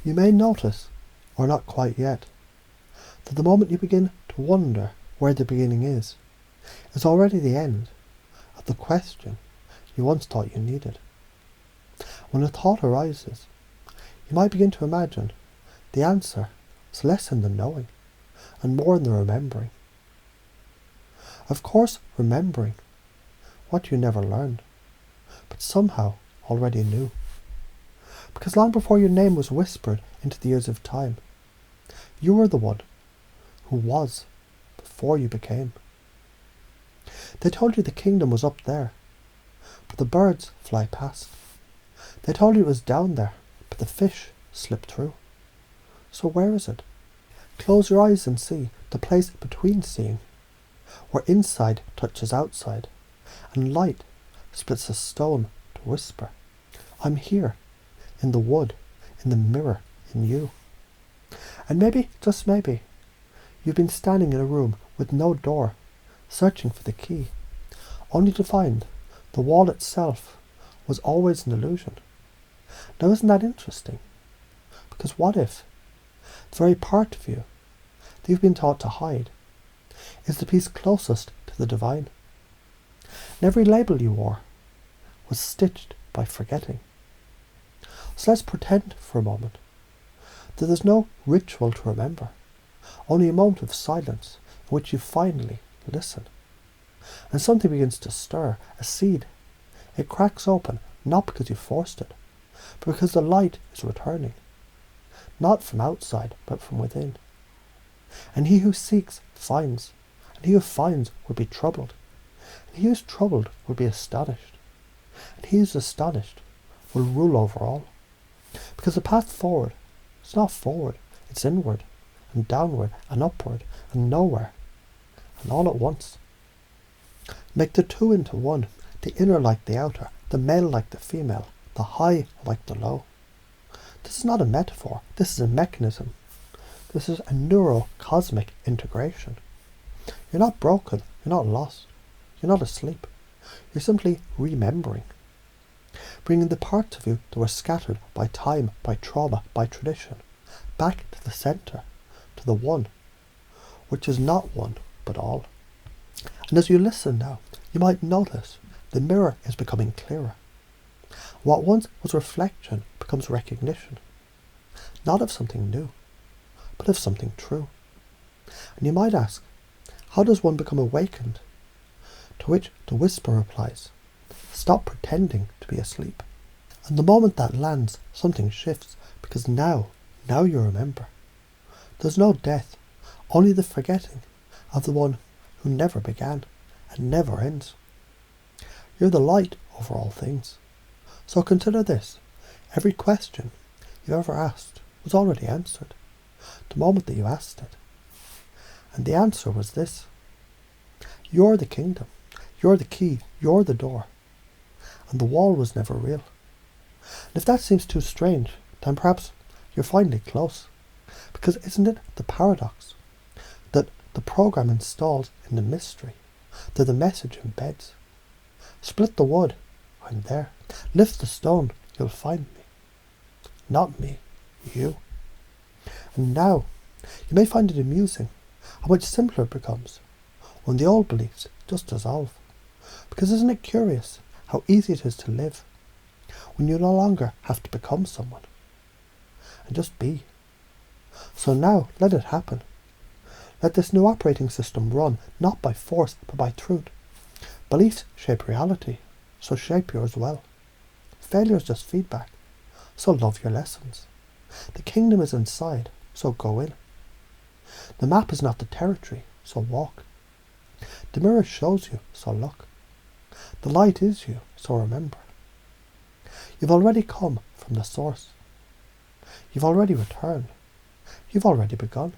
You may notice, or not quite yet, that the moment you begin to wonder where the beginning is already the end of the question you once thought you needed. When a thought arises, you might begin to imagine the answer is less in the knowing and more in the remembering. Of course, remembering what you never learned, but somehow already knew. Because long before your name was whispered into the ears of time, you were the one who was before you became. They told you the kingdom was up there, but the birds fly past. They told you it was down there, but the fish slip through. So where is it? Close your eyes and see the place between seeing, where inside touches outside, and light splits a stone to whisper, I'm here, in the wood, in the mirror, in you. And maybe, just maybe, you've been standing in a room with no door, searching for the key, only to find the wall itself was always an illusion. Now isn't that interesting? Because what if the very part of you that you've been taught to hide is the piece closest to the divine? And every label you wore was stitched by forgetting. So let's pretend for a moment that there's no ritual to remember, only a moment of silence in which you finally listen. And something begins to stir, a seed. It cracks open, not because you forced it, but because the light is returning, not from outside, but from within. And he who seeks finds, and he who finds will be troubled, and he who is troubled will be astonished, and he who is astonished will rule over all. Because the path forward is not forward, it's inward, and downward, and upward, and nowhere, and all at once. Make the two into one, the inner like the outer, the male like the female, the high like the low. This is not a metaphor, this is a mechanism. This is a neuro-cosmic integration. You're not broken, you're not lost, you're not asleep. You're simply remembering. Bringing the parts of you that were scattered by time, by trauma, by tradition, back to the centre, to the one, which is not one, but all. And as you listen now, you might notice the mirror is becoming clearer. What once was reflection becomes recognition, not of something new, but of something true. And you might ask, how does one become awakened? To which the whisper replies, stop pretending to be asleep. And the moment that lands, something shifts, because now you remember. There's no death, only the forgetting of the one who never began and never ends. You're the light over all things. So consider this. Every question you ever asked was already answered, the moment that you asked it. And the answer was this. You're the kingdom. You're the key. You're the door. And the wall was never real. And if that seems too strange, then perhaps you're finally close. Because isn't it the paradox that the program installs in the mystery, that the message embeds? Split the wood, I'm there. Lift the stone, you'll find me. Not me, you. And now, you may find it amusing how much simpler it becomes when the old beliefs just dissolve. Because isn't it curious how easy it is to live when you no longer have to become someone and just be? So now, let it happen. Let this new operating system run, not by force, but by truth. Beliefs shape reality, so shape yours well. Failure is just feedback, so love your lessons. The kingdom is inside, so go in. The map is not the territory, so walk. The mirror shows you, so look. The light is you, so remember. You've already come from the source. You've already returned. You've already begun.